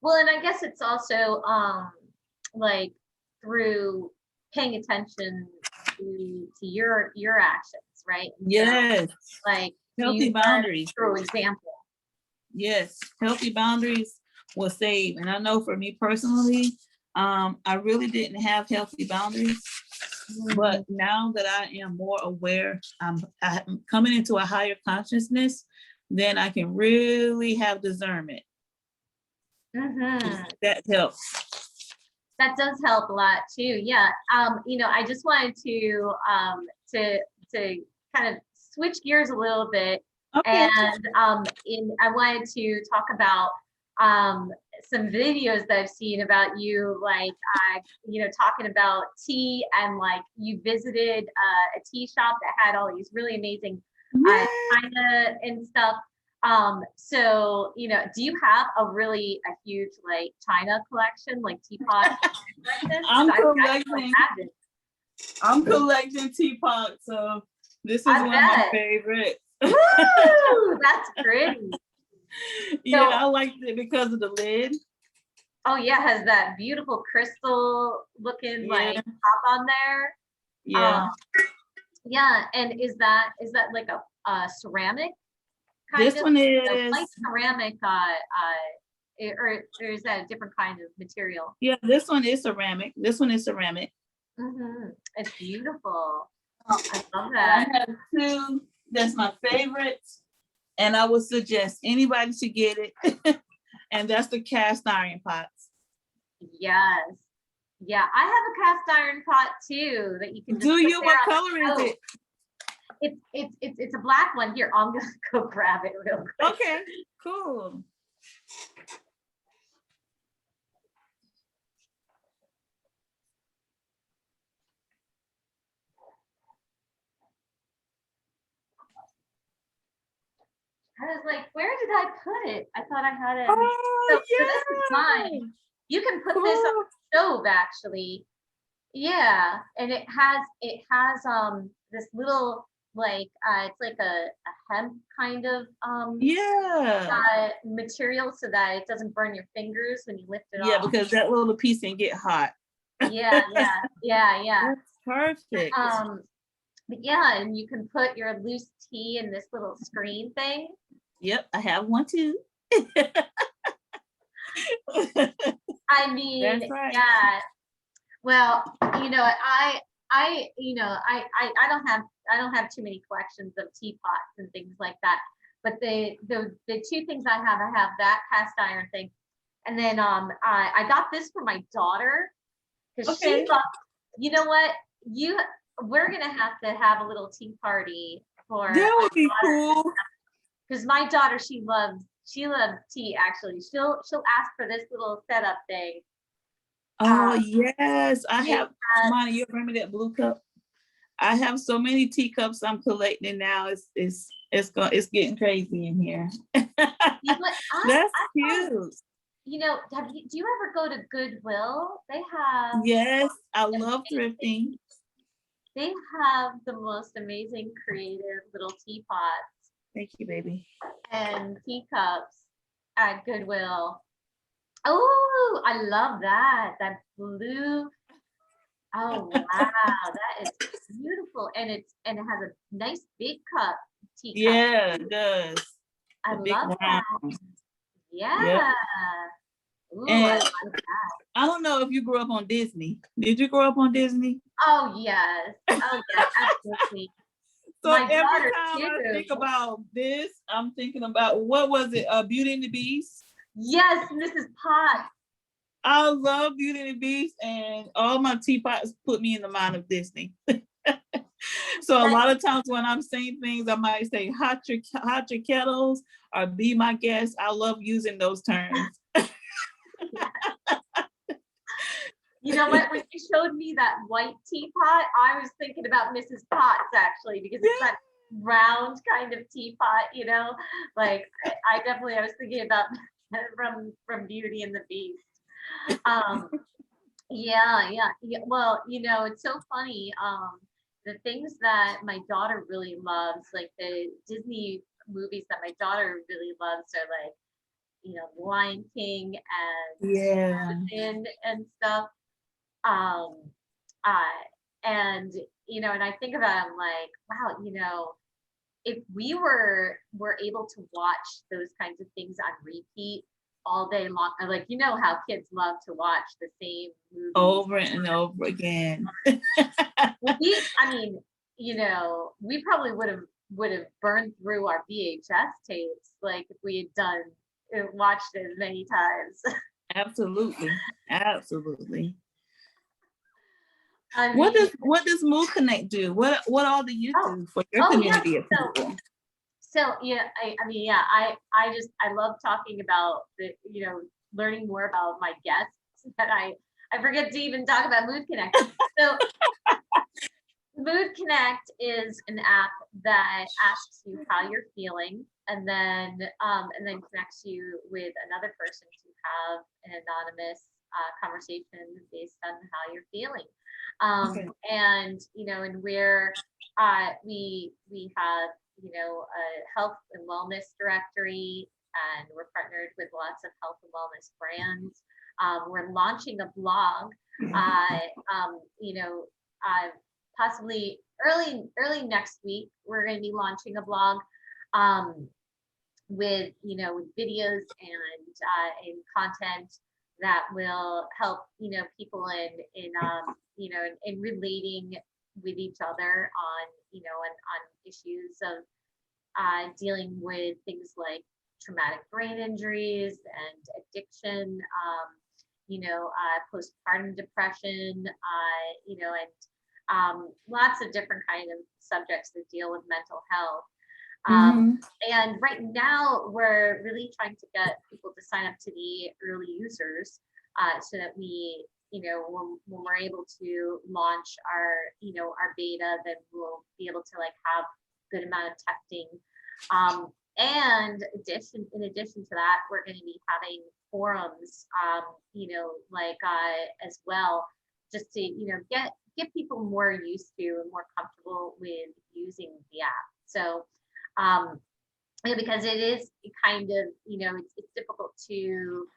Well, and I guess it's also like through paying attention to your actions, right? And so Yes, like you healthy learn boundaries. through example. Yes, healthy boundaries will save. And I know for me personally, I really didn't have healthy boundaries. But Mm, now that I am more aware, I'm coming into a higher consciousness, then I can really have discernment. mhm. That helps. That does help a lot too. Yeah. I just wanted to kind of switch gears a little bit, Okay. and I wanted to talk about some videos that I've seen about you, like talking about tea, and like you visited a tea shop that had all these really amazing Yeah. china and stuff. So, do you have a huge like china collection, like teapot collection? 'Cause I'm I can collecting. imagine. I'm collecting teapots. So this is I one of my bet. favorites. Woo! That's pretty. Yeah, So, I liked it because of the lid. oh yeah, has that beautiful crystal looking like Yeah, top on there. Um, yeah. yeah, and is that like a ceramic kind This of? one I like is, ceramic, or is that a different kind of material? yeah, this one is ceramic. This one is ceramic. It's beautiful. I love And I that. have two that's my favorites. And I would suggest anybody to get it. And that's the cast iron pots. Yes. Yeah, I have a cast iron pot too that you can just Do put you? there What on color the is stove. it? It's a black one. Here, I'm gonna go grab it real quick. Okay, cool. I was like, where did I put it? I thought I had it. So, Oh, so this is yeah. mine. You can put this on Cool. the stove actually. Yeah, and it has this little like it's like a hemp kind of Yeah. material so that it doesn't burn your fingers when you lift it Yeah, off. because that little piece can get hot. Yeah, yeah, yeah, yeah. That's perfect. But yeah, and you can put your loose tea in this little screen thing. Yep, I have one too. I mean, That's right. yeah. Well, I don't have too many collections of teapots and things like that. But the two things I have that cast iron thing, and then I got this for my daughter because she Okay. loves. You know what? We're gonna have to have a little tea party for That our would be daughter, cool. because my daughter, she loves tea. Actually, she'll ask for this little setup thing. Oh, yes. I It have, has Kh'moni, you remember that blue cup? I have so many teacups I'm collecting now. It's getting crazy in here. what That's I thought, cute. do you ever go to Goodwill? Yes, I love thrifting. Amazing, they have the most amazing creative little teapots Thank you, baby. and teacups at Goodwill. Oh, I love that blue. Oh wow, that is beautiful, and it has a nice big teacup. Yeah, it does. I The big love round. that. Yep. Yeah. Ooh, I And like that. I don't know if you grew up on Disney. Did you grow up on Disney? Oh yes. Oh yes, absolutely. So My every daughter time I too. think about this, I'm thinking about what was it? Beauty and the Beast. Yes, Mrs. Potts. I love Beauty and the Beast, and all my teapots put me in the mind of Disney. So a lot of times when I'm saying things, I might say hot your kettles or be my guest. I love using those terms. You know what? When you showed me that white teapot, I was thinking about Mrs. Potts actually, because it's that round kind of teapot, you know. Like I was thinking about from Beauty and the Beast. Yeah. Well, you know, it's so funny. The things that my daughter really loves, like the Disney movies that my daughter really loves, are like, you know, Lion King and stuff. Um, and you know, and I think about it, I'm like, wow, you know, if we were able to watch those kinds of things on repeat all day long, like, you know how kids love to watch the same movies over and over again. I mean, you know, we probably would have burned through our VHS tapes, like if we had watched it as many times. Absolutely. I mean, What does MoodConnect do? What all do you do for your community of people? So yeah, I mean, yeah, I love talking about you know, learning more about my guests, that I forget to even talk about MoodConnect. So MoodConnect is an app that asks you how you're feeling, and then connects you with another person to have an anonymous conversation based on how you're feeling. And you know, and where we have, you know, a health and wellness directory, and we're partnered with lots of health and wellness brands. We're launching a blog, you know, possibly early next week. We're going to be launching a blog with, you know, with videos and content that will help, you know, people in you know, in relating with each other on, you know, on issues of dealing with things like traumatic brain injuries and addiction, you know, postpartum depression, you know, and lots of different kind of subjects that deal with mental health. And right now we're really trying to get people to sign up to be early users, so that we, you know, when we're able to launch our, you know, our beta, then we'll be able to like have good amount of testing. And in addition to that, we're going to be having forums, you know, like as well, just to, you know, get people more used to and more comfortable with using the app. So yeah, because it is kind of, you know, it's difficult to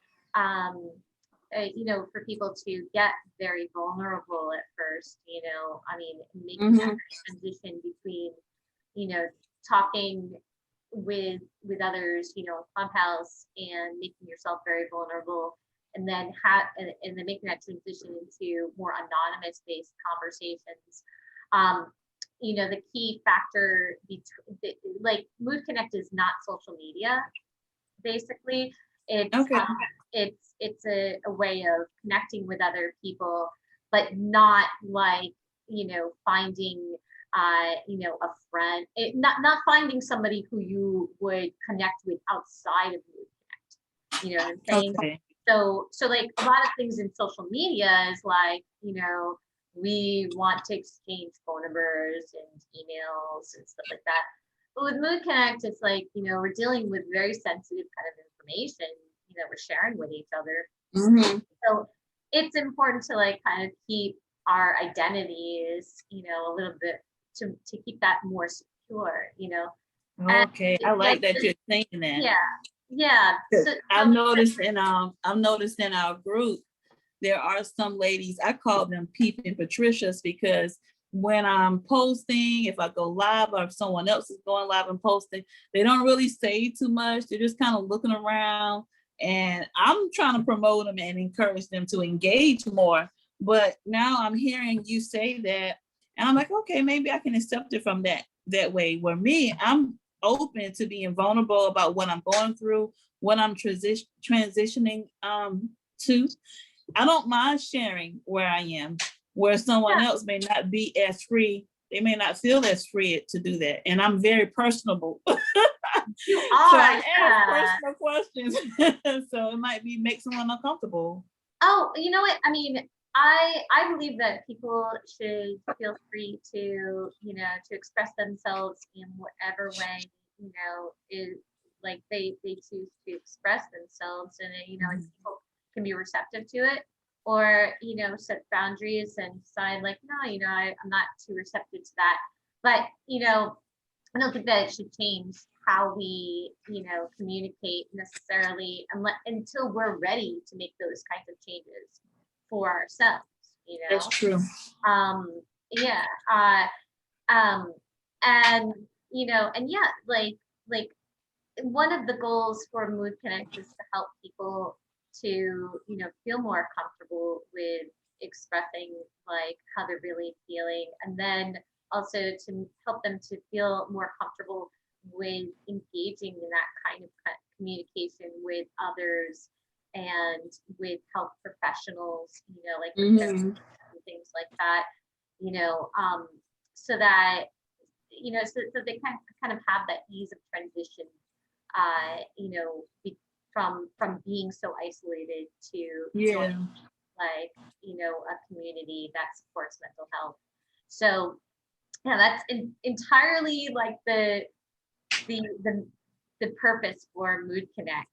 you know, for people to get very vulnerable at first, you know. I mean, making that transition between, you know, talking with others, you know, Clubhouse, and making yourself very vulnerable, and then making that transition into more anonymous based conversations. You know, the key factor between, like, MoodConnect is not social media. Basically, it's a way of connecting with other people, but not like, you know, finding you know, a friend, not finding somebody who you would connect with outside of MoodConnect. You know what I'm saying? Okay. So like a lot of things in social media is like, you know, we want to exchange phone numbers and emails and stuff like that. But with MoodConnect, it's like, you know, we're dealing with very sensitive kind of information, you know, we're sharing with each other. So it's important to like kind of keep our identities, you know, a little bit to keep that more secure, you know. Okay, I like that you're saying that. Yeah. So, I've noticed in our group, there are some ladies, I call them peeping Patricias, because when I'm posting, if I go live or if someone else is going live and posting, they don't really say too much. They're just kind of looking around, and I'm trying to promote them and encourage them to engage more. But now I'm hearing you say that, and I'm like, okay, maybe I can accept it from that way. Where me, I'm open to being vulnerable about what I'm going through, what I'm transitioning to. I don't mind sharing where I am, where someone else may not be as free. They may not feel as free to do that. And I'm very personable. You So are, I ask yeah. personal questions. So it might make someone uncomfortable. Oh, you know what? I mean, I believe that people should feel free to, you know, to express themselves in whatever way, you know, is like they choose to express themselves, and you know, and people can be receptive to it, or you know, set boundaries and decide like, no, you know, I'm not too receptive to that. But you know, I don't think that it should change how we, you know, communicate necessarily until we're ready to make those kinds of changes for ourselves, you That's know. true. Um, yeah. Um, and you know, and yeah, like one of the goals for MoodConnect is to help people to, you know, feel more comfortable with expressing like how they're really feeling, and then also to help them to feel more comfortable with engaging in that kind of communication with others and with health professionals, you know, like with Mm-hmm. and things like that, you know, so that, you know, so they kind of have that ease of transition, you know, from being so isolated to Yeah. joining like, you know, a community that supports mental health. So yeah, that's entirely like the the the purpose for MoodConnect.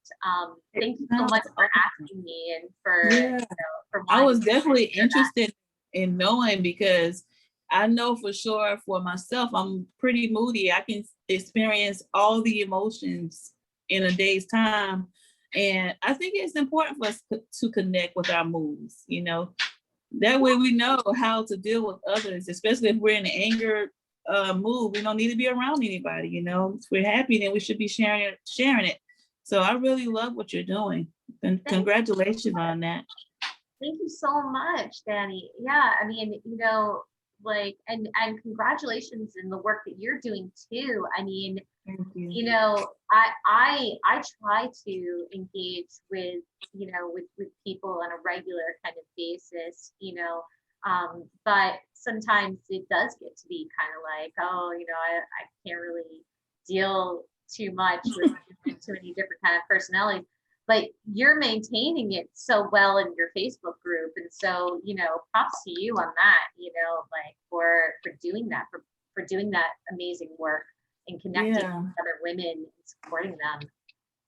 Thank you so Sounds much for awesome. asking me and for, you Yeah. know, for I wanting was to definitely share that. interested in knowing because I know for sure for myself, I'm pretty moody. I can experience all the emotions in a day's time. And I think it's important for us to connect with our moods, you know. That way we know how to deal with others, especially if we're in an anger mood. We don't need to be around anybody, you know. If we're happy, then we should be sharing it. So I really love what you're doing. And Thank congratulations on that. Thank you so much, Danny. Yeah, I mean, you know, like, and congratulations in the work that you're doing too. I mean, Thank you. you know, I try to engage with, you know, with people on a regular kind of basis, you know, but sometimes it does get to be kind of like, oh, you know, I can't really deal too much with too many different kind of personalities, but you're maintaining it so well in your Facebook group, and so, you know, props to you on that, you know, like for doing that, for doing that amazing work and connecting Yeah. with other women and supporting them.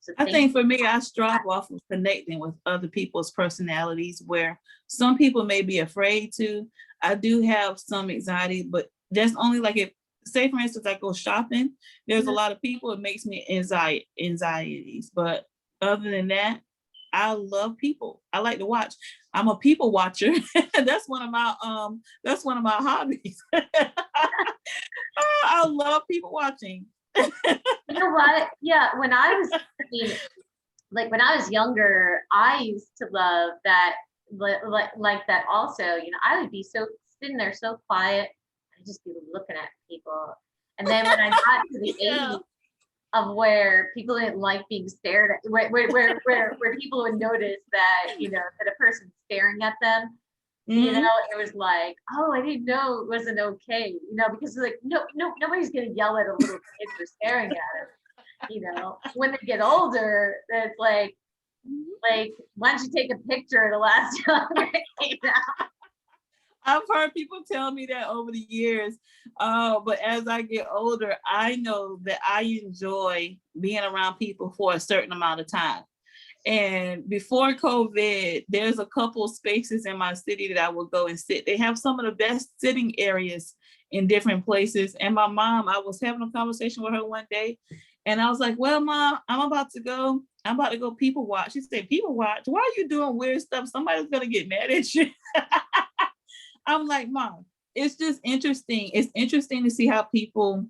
So I thank think for me, I strive off of connecting with other people's personalities where some people may be afraid to. I do have some anxiety, but that's only like if, say for instance, I go shopping, there's a you. lot of people, it makes me anxieties. But other than that, I love people. I like to watch. I'm a people watcher. That's one of my hobbies. I love people watching. You know what? Yeah, when I was, I mean, like when I was younger, I used to love that, like that also. You know, I would be so sitting there so quiet, I'd just be looking at people. And then when I got to the Yeah. age of where people didn't like being stared at, where people would notice that, you know, that a person's staring at them, you know, Mhm. it was like, oh, I didn't know it wasn't okay, you know, because like nobody's gonna yell at a little kid for staring at him, you know. When they get older, it's like why don't you take a picture of the last time it came out? I've heard people tell me that over the years. But as I get older, I know that I enjoy being around people for a certain amount of time. And before COVID, there's a couple of spaces in my city that I will go and sit. They have some of the best sitting areas in different places. And my mom, I was having a conversation with her one day, and I was like, "Well, Mom, I'm about to go. I'm about to go people watch." She said, "People watch? Why are you doing weird stuff? Somebody's gonna get mad at you." I'm like, Mom, it's just interesting. It's interesting to see how people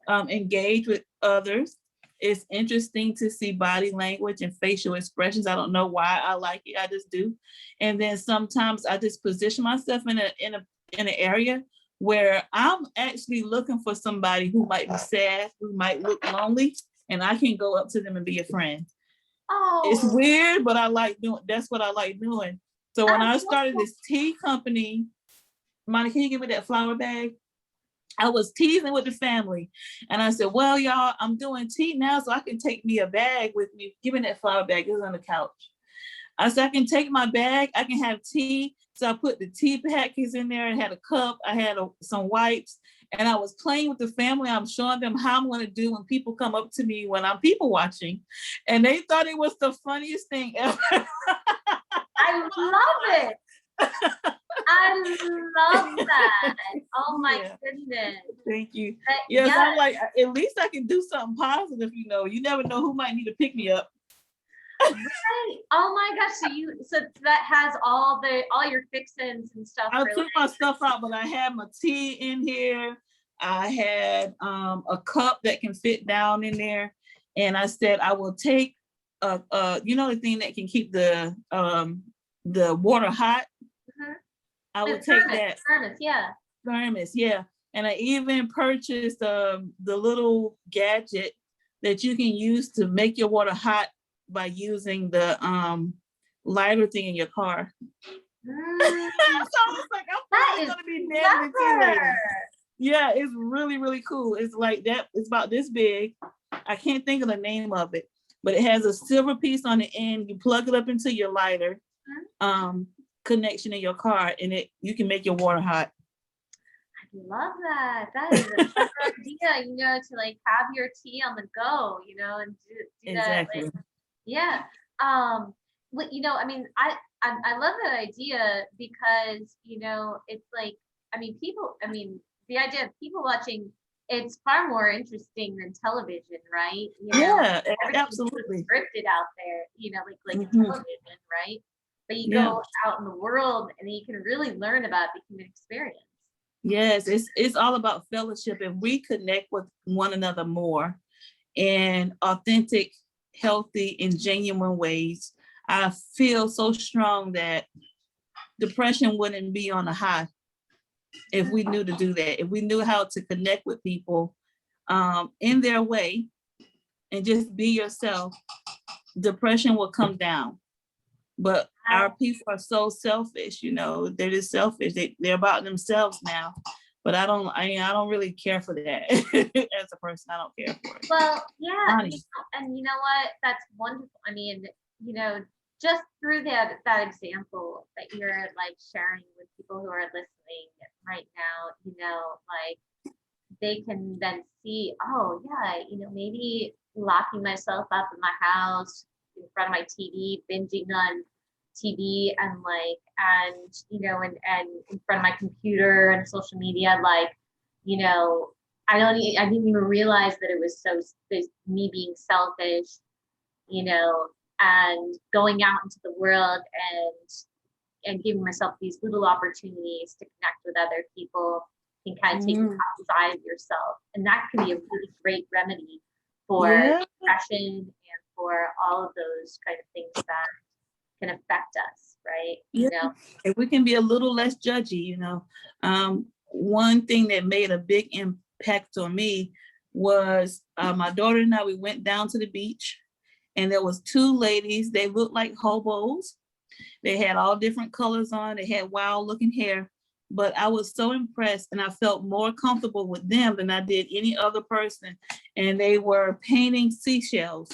engage with others. It's interesting to see body language and facial expressions. I don't know why I like it. I just do. And then sometimes I just position myself in an area where I'm actually looking for somebody who might be sad, who might look lonely, and I can go up to them and be a friend. It's Oh, weird, but I like doing. That's what I like doing. So when Oh, I started this tea company, Monica, can you give me that flower bag? I was teasing with the family, and I said, well, y'all, I'm doing tea now, so I can take me a bag with me. Give me that flower bag. It's on the couch. I said, I can take my bag. I can have tea. So I put the tea packets in there and had a cup. I had some wipes, and I was playing with the family. I'm showing them how I'm going to do when people come up to me when I'm people watching, and they thought it was the funniest thing ever. I love it. I love that. Oh my goodness. Thank you. Yes. Yes, I'm like, at least I can do something positive, you never know who might need to pick me up. Right. Oh my gosh. So that has all your fixins and stuff. I took my stuff out, but I had my tea in here. I had a cup that can fit down in there. And I said, I will take the thing that can keep the water hot. Mm-hmm. I would take that. Thermos, yeah. And I even purchased the little gadget that you can use to make your water hot by using the lighter thing in your car. So I was like, I'm probably gonna be dead in 2 later. Yeah, it's really, really cool. It's like that, it's about this big. I can't think of the name of it, but it has a silver piece on the end. You plug it up into your lighter connection in your car, and you can make your water hot. I love that. That is a clever idea, to like have your tea on the go, and do exactly. that. Like, yeah. I love that idea because, it's like, the idea of people watching, it's far more interesting than television, right? Yeah, absolutely. Scripted out there, like television, right? But you go out in the world and you can really learn about the human experience. Yes, it's all about fellowship, and we connect with one another more in authentic, healthy, and genuine ways. I feel so strong that depression wouldn't be on a high if we knew to do that. If we knew how to connect with people in their way and just be yourself, depression will come down. But our people are so selfish, they're just selfish. They're about themselves now. But I don't really care for that. As a person, I don't care for it. Well, yeah, and you know what? That's wonderful. Just through that example that you're like sharing with people who are listening right now, like they can then see, oh yeah, maybe locking myself up in my house in front of my TV, binging on TV and in front of my computer and social media, I didn't even realize that it was me being selfish, and going out into the world and giving myself these little opportunities to connect with other people can kind of take you outside of yourself. And that can be a really great remedy for depression and for all of those kind of things that can affect us, right? If we can be a little less judgy, one thing that made a big impact on me was my daughter and I, we went down to the beach, and there was 2 ladies. They looked like hobos. They had all different colors on. They had wild looking hair, but I was so impressed, and I felt more comfortable with them than I did any other person. And they were painting seashells.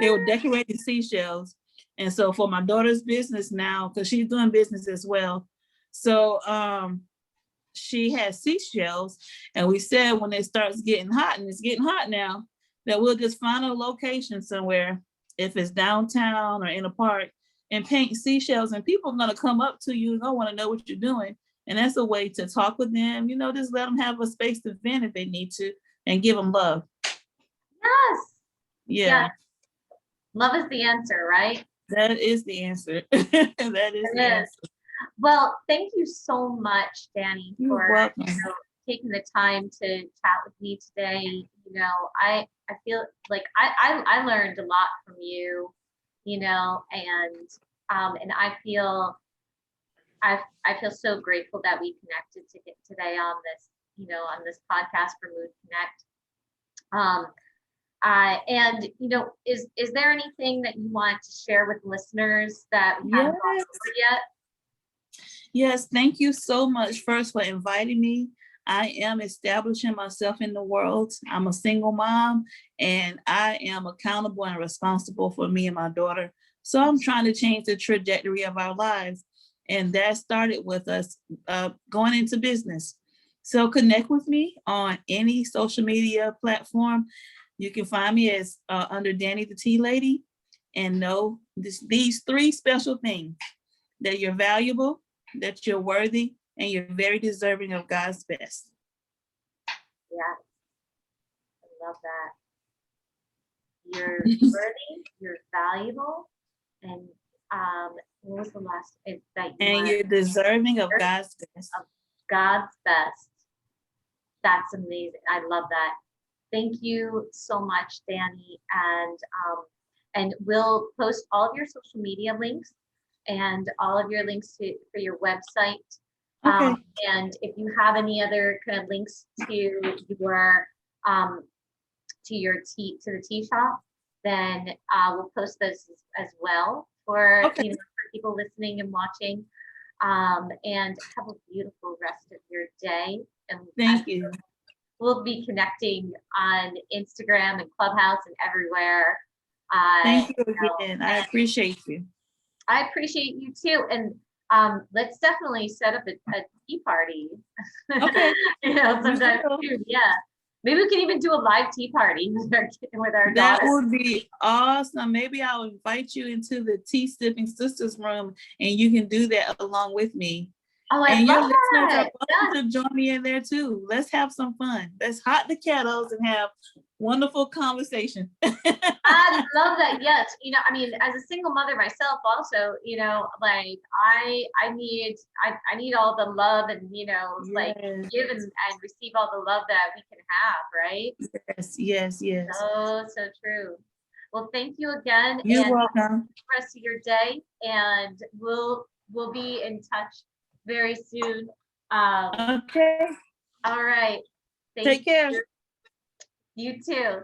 They were decorating seashells. And so for my daughter's business now, because she's doing business as well, so she has seashells, and we said when it starts getting hot, and it's getting hot now, that we'll just find a location somewhere, if it's downtown or in a park, and paint seashells, and people are going to come up to you and they want to know what you're doing. And that's a way to talk with them, just let them have a space to vent if they need to, and give them love. Yes. Yeah. Love is the answer, right? That is the answer. That is the answer. Well, thank you so much, Dani, for taking the time to chat with me today. I feel like I learned a lot from you, and I feel so grateful that we connected today on this, on this podcast for MoodConnect. And is there anything that you want to share with listeners that we haven't gone Yes. over yet? Yes, thank you so much first for inviting me. I am establishing myself in the world. I'm a single mom and I am accountable and responsible for me and my daughter. So I'm trying to change the trajectory of our lives. And that started with us going into business. So connect with me on any social media platform. You can find me as under Dani the Tea Lady. And know these three special things: that you're valuable, that you're worthy, and you're very deserving of God's best. Yeah, I love that. You're worthy, you're valuable, and what was the last that you And you're deserving of God's best. Of God's best. That's amazing. I love that. Thank you so much, Dani. And we'll post all of your social media links and all of your links for your website. Okay. And if you have any other kind of links to your the tea shop, then we'll post those as well for Okay. for people listening and watching. And have a beautiful rest of your day. And Thank you. We'll be connecting on Instagram and Clubhouse and everywhere. Thank you again. I appreciate you. I appreciate you too. And let's definitely set up a tea party. Okay. Sometime soon. Yeah. Maybe we can even do a live tea party with our That daughters. would be awesome. Maybe I'll invite you into the Tea Sipping Sisters room and you can do that along with me. Oh, I and love your listeners that. are welcome to join me in there too. Let's have some fun. Let's hot the kettles and have wonderful conversation. I love that. Yes. I mean, as a single mother myself also, like I need all the love and, like give and receive all the love that we can have, right? Yes. So true. Well, thank you again. You're and welcome. Have a good rest of your day, and we'll be in touch very soon. Okay. All right. Take care. You too.